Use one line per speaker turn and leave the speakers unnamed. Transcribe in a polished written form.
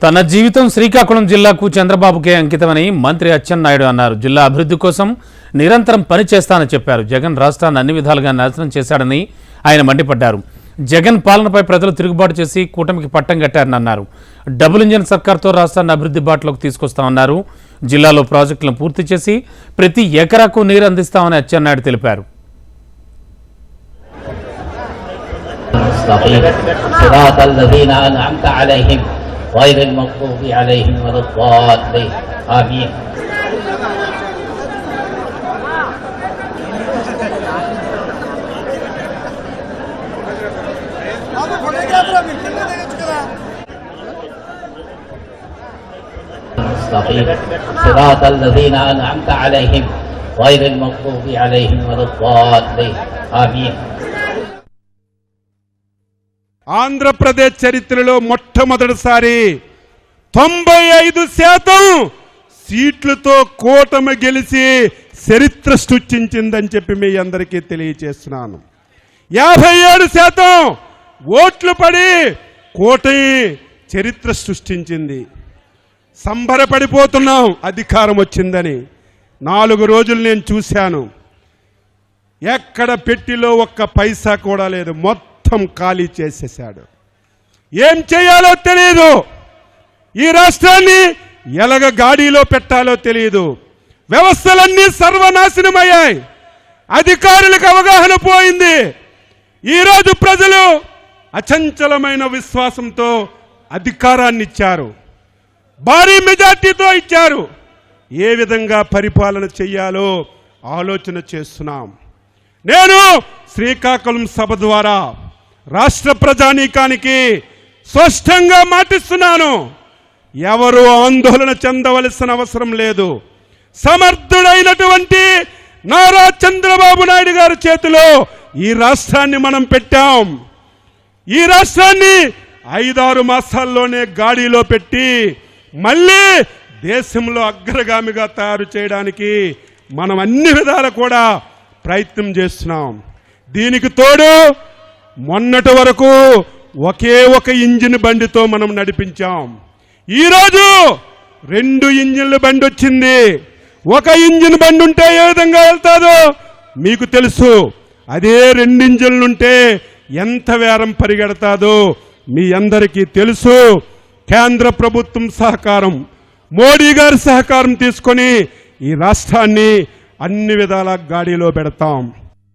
తన జీవితం శ్రీకాకుళం జిల్లాకు చంద్రబాబుకే అంకితమని మంత్రి అచ్చెన్నాయుడు అన్నారు. జిల్లా అభివృద్ధి కోసం నిరంతరం పనిచేస్తానని చెప్పారు. జగన్ రాష్ట్రాన్ని అన్ని విధాలుగా నాశనం చేశాడని ఆయన మండిపడ్డారు. జగన్ పాలనపై ప్రజలు తిరుగుబాటు చేసి కూటమికి పట్టం కట్టారని అన్నారు. డబుల్ ఇంజన్ సర్కార్తో రాష్ట్రాన్ని అభివృద్ధి బాటలోకి తీసుకొస్తామన్నారు. జిల్లాలో ప్రాజెక్టులను పూర్తి చేసి ప్రతి ఎకరాకు నీరు అందిస్తామని అచ్చెన్నాయుడు తెలిపారు.
غير المغضوب عليهم ولا الضالين آمين. صراط الذين أنعمت عليهم غير المغضوب عليهم ولا الضالين آمين.
ఆంధ్రప్రదేశ్ చరిత్రలో మొట్టమొదటిసారి 95% సీట్లతో కూటమి గెలిచి చరిత్ర సృష్టించిందని చెప్పి మీ అందరికీ తెలియజేస్తున్నాను. 57% ఓట్లు పడి కూటమి చరిత్ర సృష్టించింది. సంబరపడిపోతున్నాం అధికారం వచ్చిందని. 4 రోజులు నేను చూశాను. ఎక్కడ పెట్టిలో ఒక్క పైసా కూడా లేదు. మొత్తం ఖాళీ చేసేశాడు. ఏం చేయాలో తెలియదు. ఈ రాష్ట్రాన్ని ఎలాగ గాడిలో పెట్టాలో తెలియదు. వ్యవస్థలన్నీ సర్వనాశనమయ్యాయి. అధికారులకు అవగాహన పోయింది. ఈరోజు ప్రజలు అచంచలమైన విశ్వాసంతో అధికారాన్ని ఇచ్చారు. భారీ మెజార్టీతో ఇచ్చారు. ఏ విధంగా పరిపాలన చెయ్యాలో ఆలోచన చేస్తున్నాం. నేను శ్రీకాకుళం సభ ద్వారా రాష్ట్ర ప్రజానీకానికి స్పష్టంగా మాటిస్తున్నాను. ఎవరు ఆందోళన చెందవలసిన అవసరం లేదు. సమర్థుడైనటువంటి నారా చంద్రబాబు నాయుడు గారి చేతిలో ఈ రాష్ట్రాన్ని మనం పెట్టాం. ఈ రాష్ట్రాన్ని 5-6 మాసాల్లోనే గాడిలో పెట్టి మళ్ళీ దేశంలో అగ్రగామిగా తయారు చేయడానికి మనం అన్ని విధాలు కూడా ప్రయత్నం చేస్తున్నాం. దీనికి తోడు మొన్నటి వరకు ఒకే ఒక ఇంజిన్ బండితో మనం నడిపించాం. ఈరోజు 2 ఇంజిన్ల బండి వచ్చింది. ఒక ఇంజిన్ బండి ఉంటే ఏ విధంగా వెళ్తాదో మీకు తెలుసు. అదే 2 ఇంజిన్లుంటే ఎంత వేరం పరిగెడతాదో మీ అందరికీ తెలుసు. కేంద్ర ప్రభుత్వం సహకారం, మోడీ గారి సహకారం తీసుకొని ఈ రాష్ట్రాన్ని అన్ని విధాల గాడిలో పెడతాం.